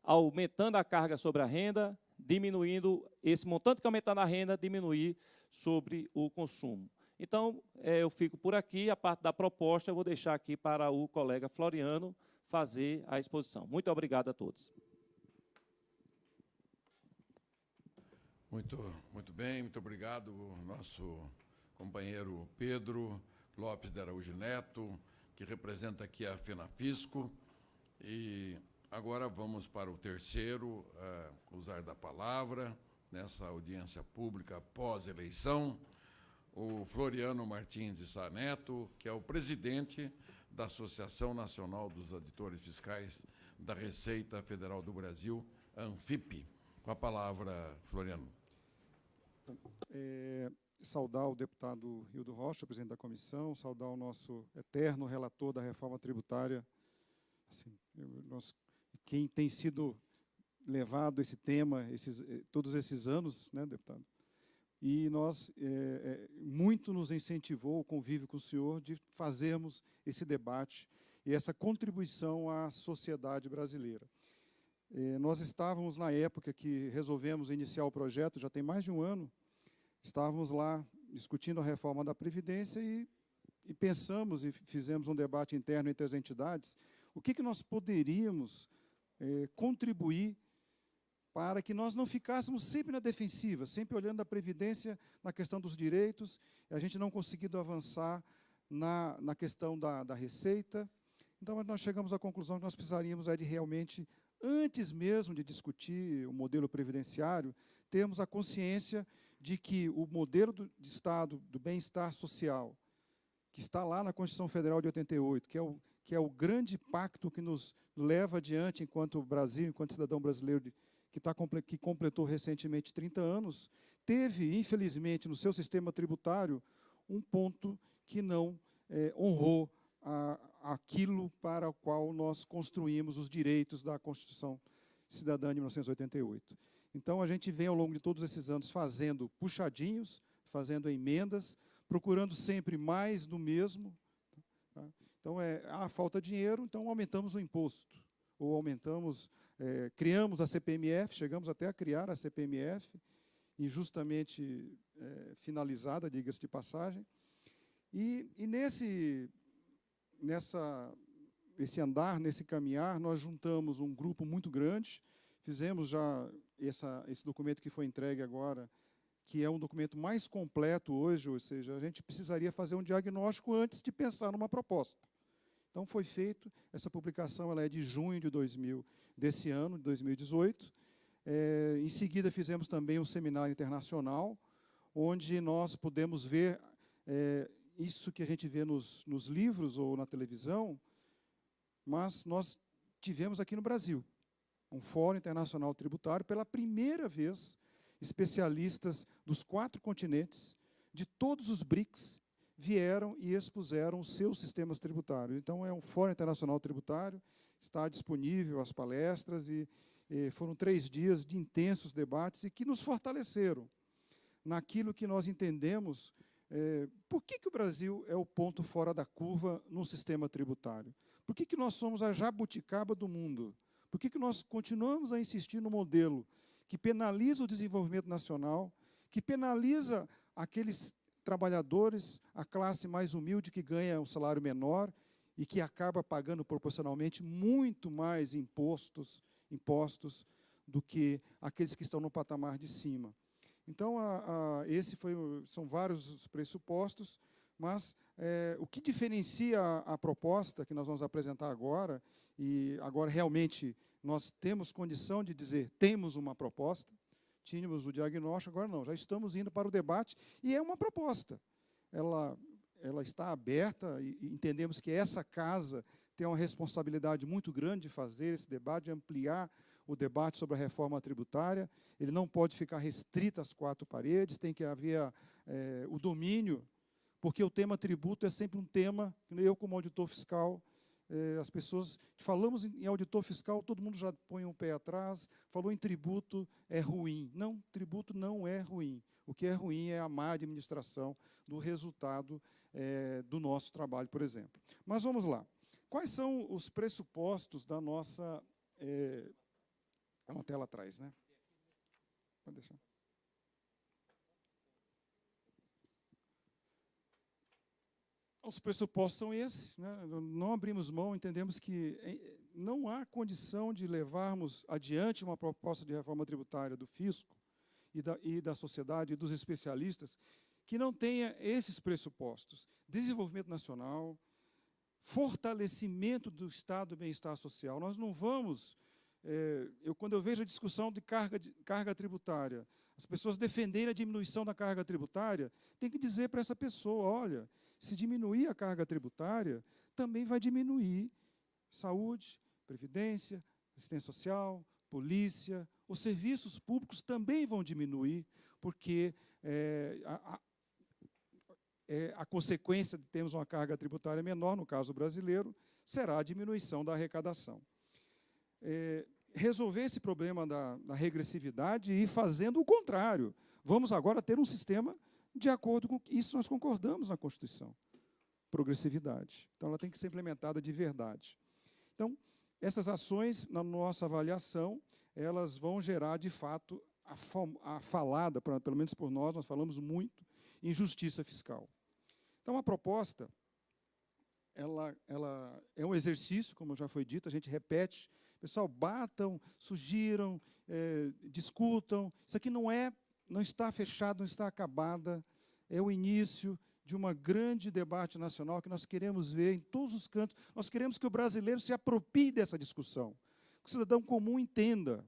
aumentando a carga sobre a renda, diminuindo esse montante que aumentar na renda, diminuir sobre o consumo. Então, eu fico por aqui, a parte da proposta eu vou deixar aqui para o colega Floriano fazer a exposição. Muito obrigado a todos. Muito bem, muito obrigado, nosso companheiro Pedro Lopes de Araújo Neto, que representa aqui a FENAFISCO. E agora vamos para o terceiro usar da palavra, nessa audiência pública pós-eleição, o Floriano Martins de Sá Neto, que é o presidente da Associação Nacional dos Auditores Fiscais da Receita Federal do Brasil, ANFIP. Com a palavra, Floriano. Saudar o deputado Hildo Rocha, presidente da comissão, saudar o nosso eterno relator da reforma tributária, assim, quem tem sido levado esse tema todos esses anos, né, deputado? E nós, muito nos incentivou o convívio com o senhor de fazermos esse debate e essa contribuição à sociedade brasileira. Nós estávamos, na época que resolvemos iniciar o projeto, já tem mais de um ano, estávamos lá discutindo a reforma da Previdência e pensamos e fizemos um debate interno entre as entidades, o que nós poderíamos contribuir para que nós não ficássemos sempre na defensiva, sempre olhando a Previdência na questão dos direitos, e a gente não conseguindo avançar na questão da receita. Então, nós chegamos à conclusão que nós precisaríamos de realmente, antes mesmo de discutir o modelo previdenciário, termos a consciência de que o modelo de Estado do bem-estar social, que está lá na Constituição Federal de 88, que é o grande pacto que nos leva adiante enquanto Brasil, enquanto cidadão brasileiro que completou recentemente 30 anos, teve, infelizmente, no seu sistema tributário, um ponto que não honrou aquilo para o qual nós construímos os direitos da Constituição Cidadã de 1988. Então, a gente vem, ao longo de todos esses anos, fazendo puxadinhos, fazendo emendas, procurando sempre mais do mesmo. Tá? Então, falta dinheiro, então aumentamos o imposto. Ou aumentamos, criamos a CPMF, chegamos até a criar a CPMF, injustamente finalizada, diga-se de passagem. E nesse andar, nesse caminhar, nós juntamos um grupo muito grande, fizemos já esse documento que foi entregue agora, que é um documento mais completo hoje, ou seja, a gente precisaria fazer um diagnóstico antes de pensar numa proposta. Então, foi feito, essa publicação ela é de junho desse ano, de 2018. Em seguida, fizemos também um seminário internacional, onde nós pudemos ver isso que a gente vê nos livros ou na televisão, mas nós tivemos aqui no Brasil um Fórum Internacional Tributário, pela primeira vez, especialistas dos 4 continentes, de todos os BRICS, vieram e expuseram os seus sistemas tributários. Então, é um Fórum Internacional Tributário, está disponível as palestras, e foram 3 dias de intensos debates e que nos fortaleceram naquilo que nós entendemos. Por que o Brasil é o ponto fora da curva no sistema tributário? Por que nós somos a jabuticaba do mundo? Por que nós continuamos a insistir no modelo que penaliza o desenvolvimento nacional, que penaliza aqueles trabalhadores, a classe mais humilde que ganha um salário menor e que acaba pagando proporcionalmente muito mais impostos do que aqueles que estão no patamar de cima? Então, são vários os pressupostos, mas o que diferencia a proposta que nós vamos apresentar agora, e agora realmente nós temos condição de dizer, temos uma proposta, tínhamos o diagnóstico, agora não, já estamos indo para o debate, e é uma proposta. Ela está aberta, e entendemos que essa casa tem uma responsabilidade muito grande de fazer esse debate, de ampliar o debate sobre a reforma tributária. Ele não pode ficar restrito às 4 paredes, tem que haver o domínio, porque o tema tributo é sempre um tema, eu como auditor fiscal, as pessoas, falamos em auditor fiscal, todo mundo já põe um pé atrás, falou em tributo, é ruim. Não, tributo não é ruim. O que é ruim é a má administração do resultado do nosso trabalho, por exemplo. Mas vamos lá. Quais são os pressupostos da nossa É uma tela atrás, né? Pode deixar. Os pressupostos são esses, né? Não abrimos mão, entendemos que não há condição de levarmos adiante uma proposta de reforma tributária do fisco e da sociedade e dos especialistas que não tenha esses pressupostos: desenvolvimento nacional, fortalecimento do estado do bem-estar social. Nós não vamos... quando eu vejo a discussão de carga tributária, as pessoas defenderem a diminuição da carga tributária, tem que dizer para essa pessoa, olha, se diminuir a carga tributária, também vai diminuir saúde, previdência, assistência social, polícia, os serviços públicos também vão diminuir, porque a consequência de termos uma carga tributária menor, no caso brasileiro, será a diminuição da arrecadação. Resolver esse problema da regressividade e fazendo o contrário. Vamos agora ter um sistema de acordo com isso, nós concordamos na Constituição. Progressividade. Então, ela tem que ser implementada de verdade. Então, essas ações, na nossa avaliação, elas vão gerar, de fato, a falada, pelo menos por nós falamos muito, em justiça fiscal. Então, a proposta, ela é um exercício, como já foi dito, a gente repete, pessoal, batam, sugiram, discutam, isso aqui não está fechado, não está acabada, é o início de um grande debate nacional que nós queremos ver em todos os cantos. Nós queremos que o brasileiro se aproprie dessa discussão, que o cidadão comum entenda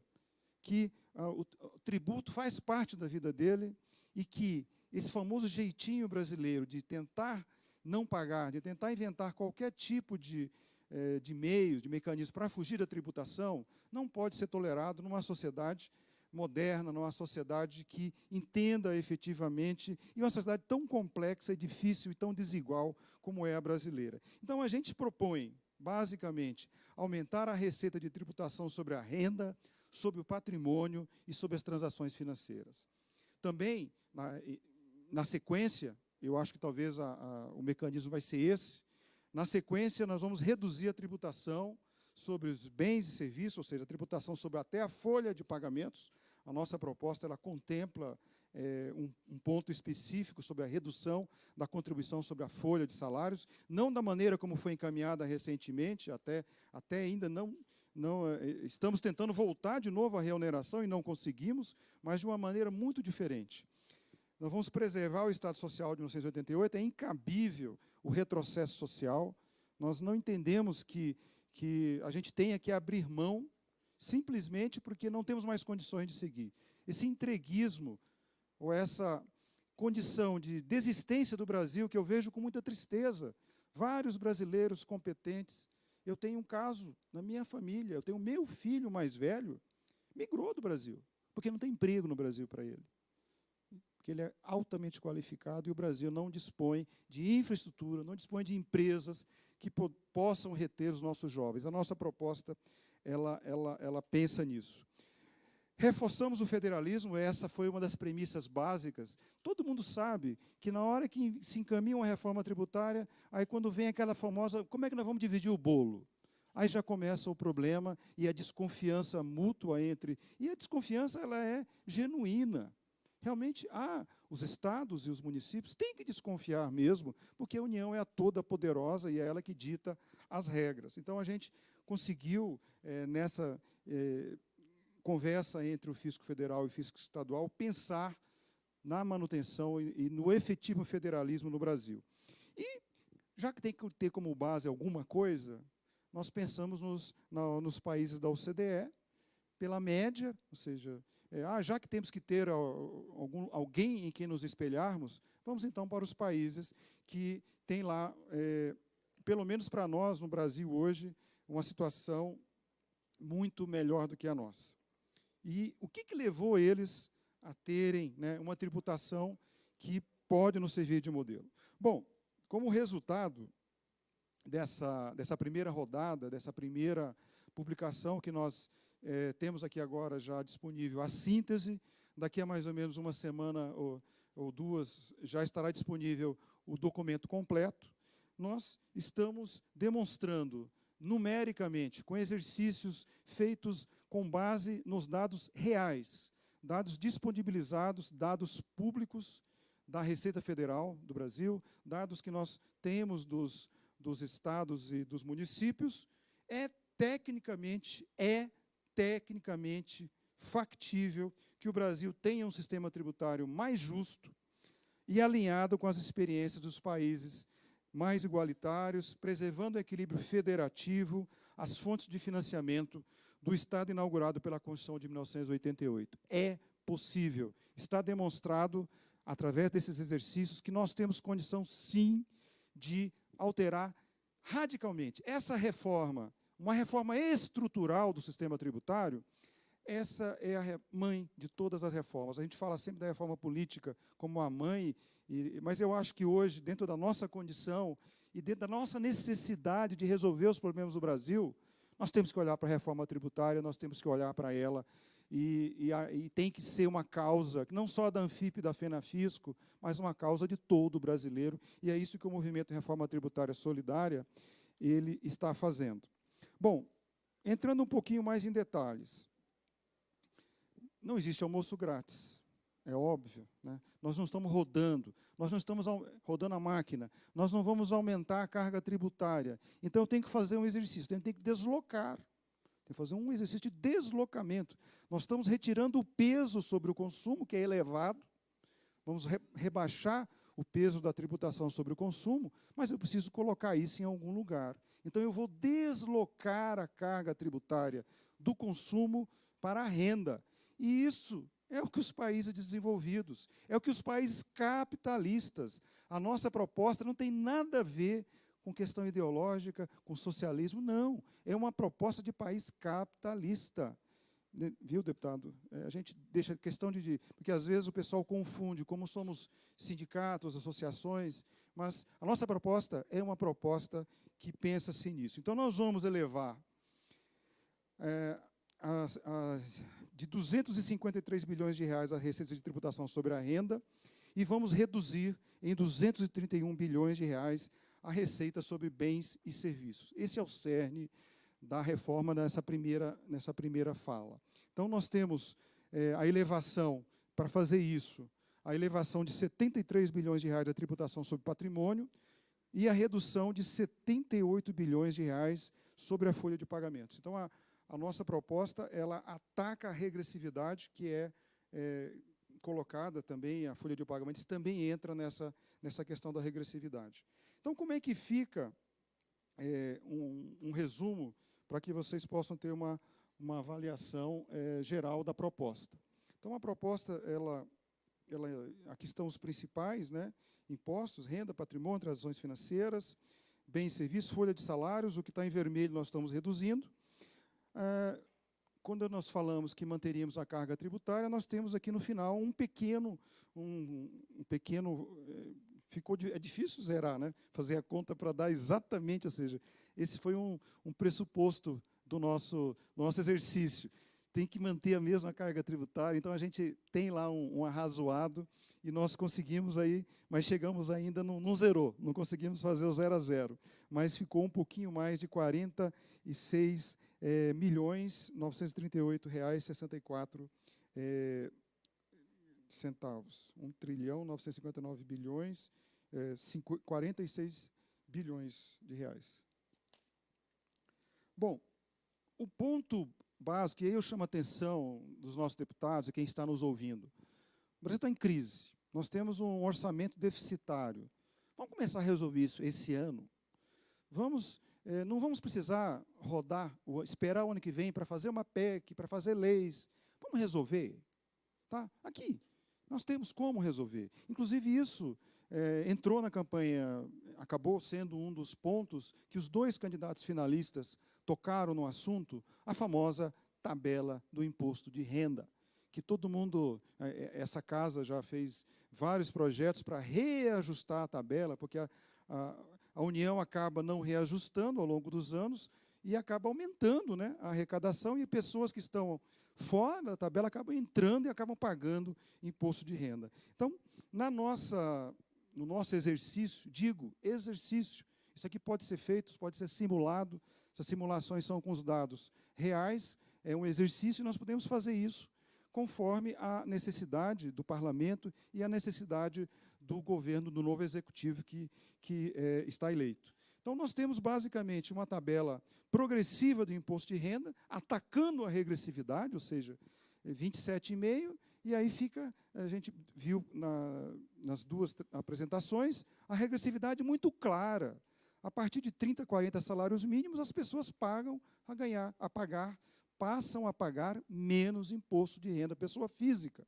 que o tributo faz parte da vida dele e que esse famoso jeitinho brasileiro de tentar não pagar, de tentar inventar qualquer tipo de meios, de mecanismos para fugir da tributação, não pode ser tolerado numa sociedade moderna, numa sociedade que entenda efetivamente, e uma sociedade tão complexa e difícil e tão desigual como é a brasileira. Então, a gente propõe, basicamente, aumentar a receita de tributação sobre a renda, sobre o patrimônio e sobre as transações financeiras. Também, na sequência, eu acho que talvez o mecanismo vai ser esse, na sequência, nós vamos reduzir a tributação sobre os bens e serviços, ou seja, a tributação sobre até a folha de pagamentos. A nossa proposta ela contempla um ponto específico sobre a redução da contribuição sobre a folha de salários, não da maneira como foi encaminhada recentemente, até ainda não estamos tentando voltar de novo à reoneração e não conseguimos, mas de uma maneira muito diferente. Nós vamos preservar o Estado Social de 1988, é incabível o retrocesso social, nós não entendemos que a gente tenha que abrir mão simplesmente porque não temos mais condições de seguir. Esse entreguismo, ou essa condição de desistência do Brasil, que eu vejo com muita tristeza, vários brasileiros competentes, eu tenho um caso na minha família, eu tenho meu filho mais velho, migrou do Brasil, porque não tem emprego no Brasil para ele. Porque ele é altamente qualificado e o Brasil não dispõe de infraestrutura, não dispõe de empresas que possam reter os nossos jovens. A nossa proposta, ela pensa nisso. Reforçamos o federalismo, essa foi uma das premissas básicas. Todo mundo sabe que na hora que se encaminha uma reforma tributária, aí quando vem aquela famosa, como é que nós vamos dividir o bolo? Aí já começa o problema e a desconfiança mútua entre... E a desconfiança ela é genuína. Realmente, os estados e os municípios têm que desconfiar mesmo, porque a União é a toda poderosa e é ela que dita as regras. Então, a gente conseguiu, nessa conversa entre o fisco federal e o fisco estadual, pensar na manutenção e no efetivo federalismo no Brasil. E, já que tem que ter como base alguma coisa, nós pensamos nos países da OCDE, pela média, ou seja... já que temos que ter alguém em quem nos espelharmos, vamos então para os países que têm lá, pelo menos para nós, no Brasil hoje, uma situação muito melhor do que a nossa. E o que levou eles a terem, né, uma tributação que pode nos servir de modelo? Bom, como resultado dessa primeira rodada, dessa primeira publicação que nós temos aqui agora já disponível a síntese, daqui a mais ou menos uma semana ou duas já estará disponível o documento completo. Nós estamos demonstrando, numericamente, com exercícios feitos com base nos dados reais, dados disponibilizados, dados públicos da Receita Federal do Brasil, dados que nós temos dos estados e dos municípios, é tecnicamente factível que o Brasil tenha um sistema tributário mais justo e alinhado com as experiências dos países mais igualitários, preservando o equilíbrio federativo, as fontes de financiamento do Estado inaugurado pela Constituição de 1988. É possível. Está demonstrado, através desses exercícios, que nós temos condição, sim, de alterar radicalmente. Essa reforma, uma reforma estrutural do sistema tributário, essa é a mãe de todas as reformas. A gente fala sempre da reforma política como a mãe, mas eu acho que hoje, dentro da nossa condição e dentro da nossa necessidade de resolver os problemas do Brasil, nós temos que olhar para a reforma tributária, nós temos que olhar para ela, e tem que ser uma causa, não só da Anfip e da FENAFISCO, mas uma causa de todo brasileiro, e é isso que o Movimento Reforma Tributária Solidária ele está fazendo. Bom, entrando um pouquinho mais em detalhes, não existe almoço grátis, é óbvio, né? Nós não estamos rodando, nós não estamos rodando a máquina, nós não vamos aumentar a carga tributária. Então, eu tenho que fazer um exercício, eu tenho que deslocar, tenho que fazer um exercício de deslocamento. Nós estamos retirando o peso sobre o consumo, que é elevado, vamos rebaixar o peso da tributação sobre o consumo, mas eu preciso colocar isso em algum lugar. Então, eu vou deslocar a carga tributária do consumo para a renda. E isso é o que os países desenvolvidos, é o que os países capitalistas. A nossa proposta não tem nada a ver com questão ideológica, com socialismo, não. É uma proposta de país capitalista. Viu, deputado? A gente deixa questão porque às vezes o pessoal confunde, como somos sindicatos, associações, mas a nossa proposta é uma proposta que pensa-se nisso. Então, nós vamos elevar de 253 bilhões de reais a receita de tributação sobre a renda e vamos reduzir em 231 bilhões de reais a receita sobre bens e serviços. Esse é o cerne da reforma nessa primeira fala. Então, nós temos a elevação, para fazer isso, a elevação de 73 bilhões de reais da tributação sobre patrimônio e a redução de 78 bilhões de reais sobre a folha de pagamentos. Então, a nossa proposta, ela ataca a regressividade que é colocada também, a folha de pagamentos também entra nessa questão da regressividade. Então, como é que fica um resumo para que vocês possam ter uma avaliação geral da proposta? Então, a proposta, aqui estão os principais, né? Impostos, renda, patrimônio, transações financeiras, bens e serviços, folha de salários, o que está em vermelho nós estamos reduzindo. Quando nós falamos que manteríamos a carga tributária, nós temos aqui no final um pequeno é difícil zerar, né? Fazer a conta para dar exatamente, ou seja, esse foi um pressuposto do nosso exercício. Tem que manter a mesma carga tributária, então a gente tem lá um arrazoado e nós conseguimos aí, mas chegamos ainda, não zerou, não conseguimos fazer o 0 a 0, mas ficou um pouquinho mais de 46 milhões 938 reais 64 centavos, 1 trilhão 959 bilhões 46 bilhões de reais. Bom, o ponto básico, e aí eu chamo a atenção dos nossos deputados e quem está nos ouvindo. O Brasil está em crise, nós temos um orçamento deficitário. Vamos começar a resolver isso esse ano. Não vamos precisar esperar o ano que vem para fazer uma PEC, para fazer leis. Vamos resolver. Tá? Aqui, nós temos como resolver. Inclusive, isso entrou na campanha, acabou sendo um dos pontos que os dois candidatos finalistas tocaram no assunto, a famosa tabela do imposto de renda, que todo mundo, essa casa já fez vários projetos para reajustar a tabela, porque a União acaba não reajustando ao longo dos anos e acaba aumentando, né, a arrecadação, e pessoas que estão fora da tabela acabam entrando e acabam pagando imposto de renda. Então, no nosso exercício, exercício, isso aqui pode ser feito, pode ser simulado, Essas simulações são com os dados reais, é um exercício e nós podemos fazer isso conforme a necessidade do parlamento e a necessidade do governo, do novo executivo que está eleito. Então, nós temos basicamente uma tabela progressiva do imposto de renda, atacando a regressividade, ou seja, 27,5%, e aí fica, a gente viu nas duas apresentações, a regressividade muito clara. A partir de 30, 40 salários mínimos, as pessoas passam a pagar menos imposto de renda pessoa física.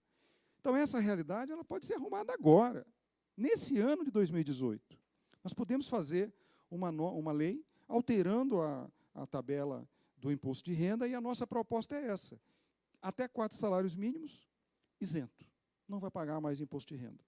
Então, essa realidade ela pode ser arrumada agora, nesse ano de 2018. Nós podemos fazer uma lei alterando a tabela do imposto de renda, e a nossa proposta é essa. Até 4 salários mínimos, isento. Não vai pagar mais imposto de renda.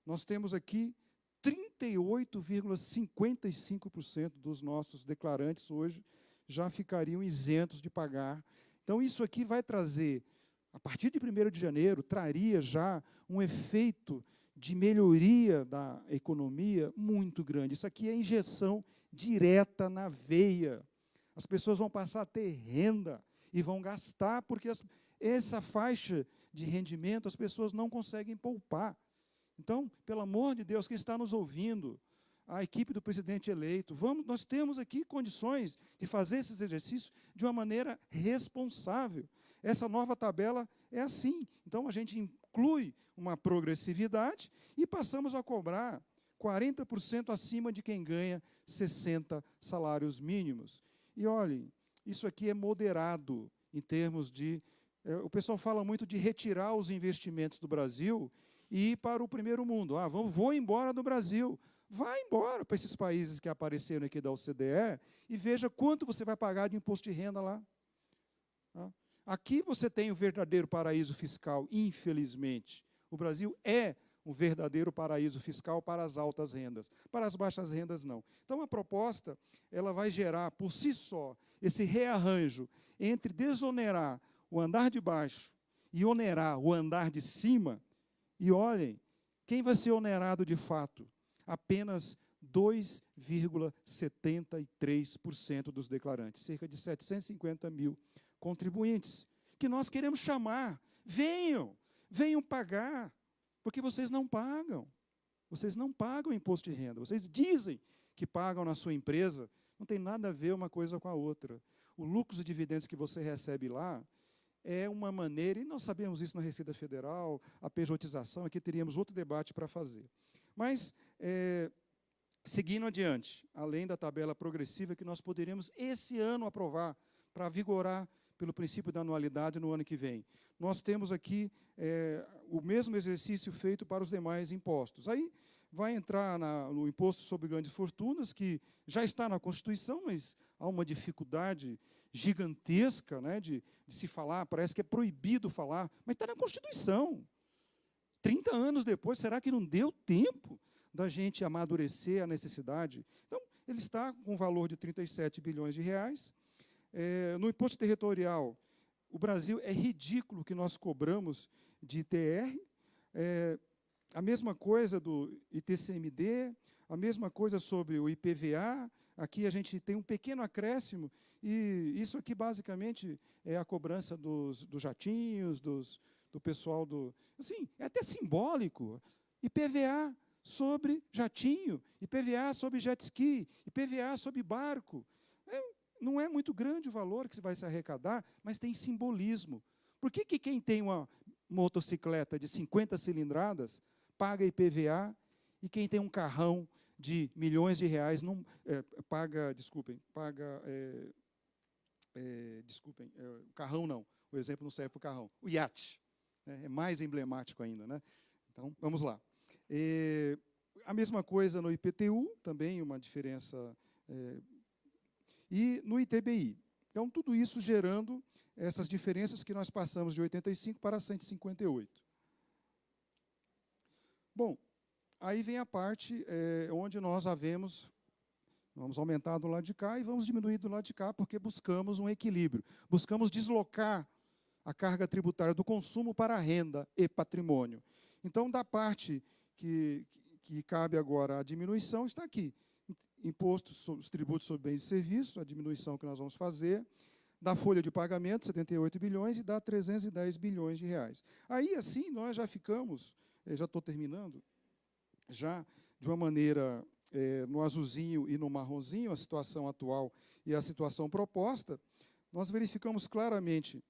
Nós temos aqui 38,55% dos nossos declarantes hoje já ficariam isentos de pagar. Então, isso aqui vai trazer, a partir de 1º de janeiro, traria já um efeito de melhoria da economia muito grande. Isso aqui é injeção direta na veia. As pessoas vão passar a ter renda e vão gastar, porque essa faixa de rendimento as pessoas não conseguem poupar. Então, pelo amor de Deus, quem está nos ouvindo, a equipe do presidente eleito, nós temos aqui condições de fazer esses exercícios de uma maneira responsável. Essa nova tabela é assim. Então, a gente inclui uma progressividade e passamos a cobrar 40% acima de quem ganha 60 salários mínimos. E, olhem, isso aqui é moderado em termos de... o pessoal fala muito de retirar os investimentos do Brasil e ir para o primeiro mundo. Vou embora do Brasil. Vá embora para esses países que apareceram aqui da OCDE e veja quanto você vai pagar de imposto de renda lá. Aqui você tem o verdadeiro paraíso fiscal, infelizmente. O Brasil é um verdadeiro paraíso fiscal para as altas rendas. Para as baixas rendas, não. Então, a proposta ela vai gerar, por si só, esse rearranjo entre desonerar o andar de baixo e onerar o andar de cima. E olhem, quem vai ser onerado de fato? Apenas 2,73% dos declarantes, cerca de 750 mil contribuintes, que nós queremos chamar. Venham pagar, porque vocês não pagam. Vocês não pagam imposto de renda. Vocês dizem que pagam na sua empresa, não tem nada a ver uma coisa com a outra. O lucro e dividendos que você recebe lá é uma maneira, e nós sabemos isso na Receita Federal, a pejotização, aqui teríamos outro debate para fazer. Mas, seguindo adiante, além da tabela progressiva que nós poderíamos, esse ano, aprovar, para vigorar pelo princípio da anualidade no ano que vem. Nós temos aqui o mesmo exercício feito para os demais impostos. Aí vai entrar no imposto sobre grandes fortunas, que já está na Constituição, mas há uma dificuldade gigantesca, né, de se falar, parece que é proibido falar, mas está na Constituição. 30 anos depois, será que não deu tempo da gente amadurecer a necessidade? Então, ele está com um valor de 37 bilhões de reais. No imposto territorial, o Brasil é ridículo o que nós cobramos de ITR, a mesma coisa do ITCMD, a mesma coisa sobre o IPVA. Aqui a gente tem um pequeno acréscimo, e isso aqui basicamente é a cobrança dos jatinhos, do pessoal do... Assim, é até simbólico. IPVA sobre jatinho, IPVA sobre jet ski, IPVA sobre barco. Não é muito grande o valor que vai se arrecadar, mas tem simbolismo. Por que quem tem uma motocicleta de 50 cilindradas paga IPVA e quem tem um carrão de milhões de reais não paga, o carrão não, o exemplo não serve para o carrão, o iate, né, é mais emblemático ainda, né? Então, vamos lá. A mesma coisa no IPTU, também uma diferença, e no ITBI. Então, tudo isso gerando essas diferenças que nós passamos de 85 para 158. Bom, aí vem a parte onde nós vamos aumentar do lado de cá e vamos diminuir do lado de cá, porque buscamos um equilíbrio. Buscamos deslocar a carga tributária do consumo para a renda e patrimônio. Então, da parte que cabe agora a diminuição, está aqui. impostos sobre os tributos sobre bens e serviços, a diminuição que nós vamos fazer, da folha de pagamento, 78 bilhões, e dá 310 bilhões de reais. Aí, assim, nós já ficamos, já estou terminando, já de uma maneira, no azulzinho e no marronzinho, a situação atual e a situação proposta, nós verificamos claramente,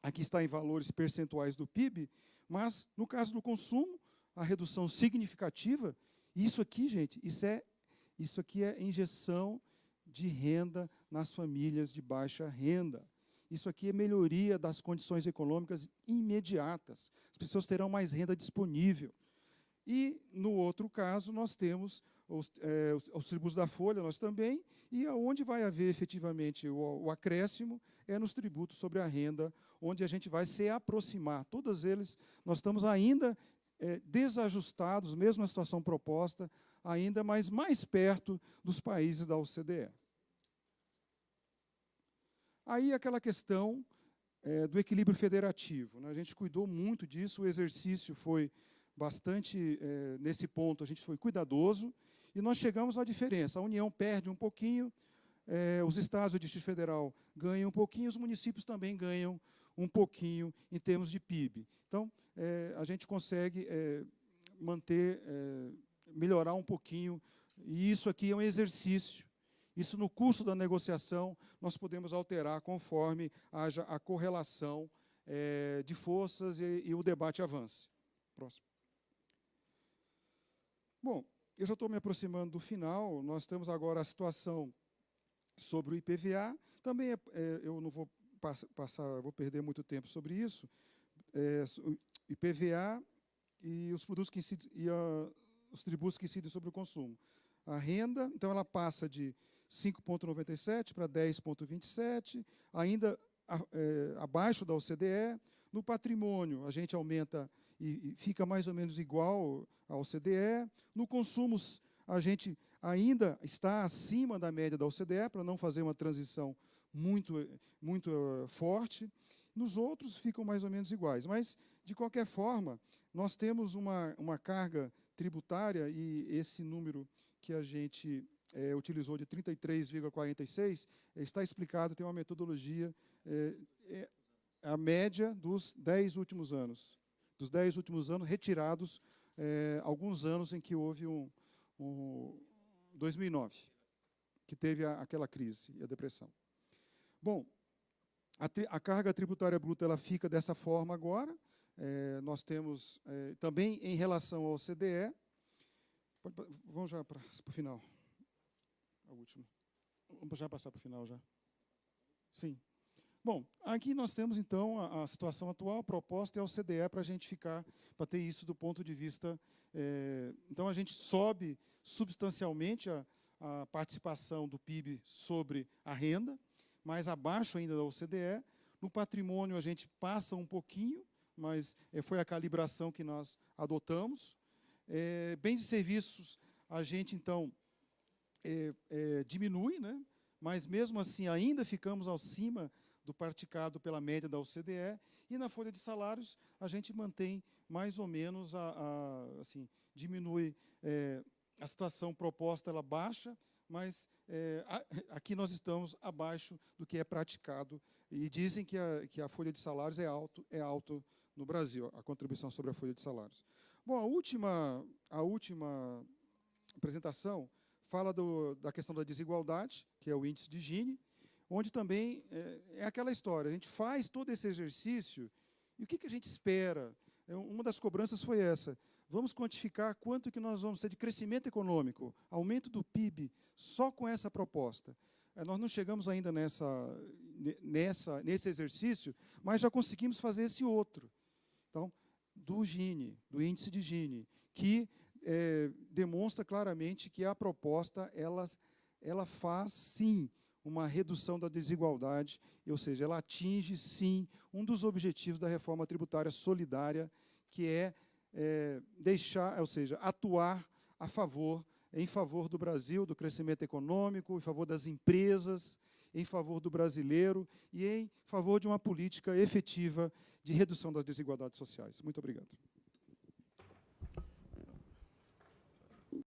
aqui está em valores percentuais do PIB, mas, no caso do consumo, a redução significativa, isso aqui, gente, isso aqui é injeção de renda nas famílias de baixa renda. Isso aqui é melhoria das condições econômicas imediatas. As pessoas terão mais renda disponível. E, no outro caso, nós temos os tributos da folha, nós também, e onde vai haver efetivamente o acréscimo é nos tributos sobre a renda, onde a gente vai se aproximar. Todos eles, nós estamos ainda desajustados, mesmo na situação proposta, ainda mais perto dos países da OCDE. Aí aquela questão do equilíbrio federativo, né? A gente cuidou muito disso, o exercício foi bastante, nesse ponto, a gente foi cuidadoso, e nós chegamos à diferença. A União perde um pouquinho, os estados e o Distrito Federal ganham um pouquinho, os municípios também ganham um pouquinho em termos de PIB. Então, a gente consegue manter, melhorar um pouquinho, e isso aqui é um exercício. Isso, no curso da negociação, nós podemos alterar conforme haja a correlação de forças e o debate avance. Próximo. Bom, eu já estou me aproximando do final, nós temos agora a situação sobre o IPVA, também eu não vou vou perder muito tempo sobre isso, o IPVA e os produtos que incidem, os tributos que incidem sobre o consumo. A renda, então, ela passa de 5,97 para 10,27, ainda abaixo da OCDE. No patrimônio, a gente aumenta e fica mais ou menos igual à OCDE. No consumo, a gente ainda está acima da média da OCDE, para não fazer uma transição muito forte. Nos outros, ficam mais ou menos iguais. Mas, de qualquer forma, nós temos uma carga tributária, e esse número que a gente utilizou de 33,46, está explicado, tem uma metodologia, a média dos 10 últimos anos. Dos 10 últimos anos, retirados alguns anos em que houve 2009, que teve aquela crise e a depressão. Bom, a carga tributária bruta ela fica dessa forma agora. Nós temos também em relação ao OCDE. Vamos já para o final. A última. Vamos já passar para o final já. Sim. Bom, aqui nós temos então a situação atual, a proposta é a OCDE para a gente ficar, para ter isso do ponto de vista. Então a gente sobe substancialmente a participação do PIB sobre a renda, mais abaixo ainda da OCDE. No patrimônio a gente passa um pouquinho, mas foi a calibração que nós adotamos. Bens e serviços, a gente, então, diminui, né? Mas, mesmo assim, ainda ficamos acima do praticado pela média da OCDE, e na folha de salários a gente mantém mais ou menos, assim, diminui a situação proposta, ela baixa, mas aqui nós estamos abaixo do que é praticado, e dizem que a folha de salários é alto no Brasil, a contribuição sobre a folha de salários. Bom, a última apresentação fala da questão da desigualdade, que é o índice de Gini, onde também é aquela história, a gente faz todo esse exercício, e o que a gente espera? Uma das cobranças foi essa: vamos quantificar quanto que nós vamos ter de crescimento econômico, aumento do PIB, só com essa proposta. Nós não chegamos ainda nesse exercício, mas já conseguimos fazer esse outro. Então, do Gini, do índice de Gini, que demonstra claramente que a proposta ela faz, sim, uma redução da desigualdade, ou seja, ela atinge, sim, um dos objetivos da reforma tributária solidária, que é atuar em favor do Brasil, do crescimento econômico, em favor das empresas, em favor do brasileiro e em favor de uma política efetiva de redução das desigualdades sociais. Muito obrigado.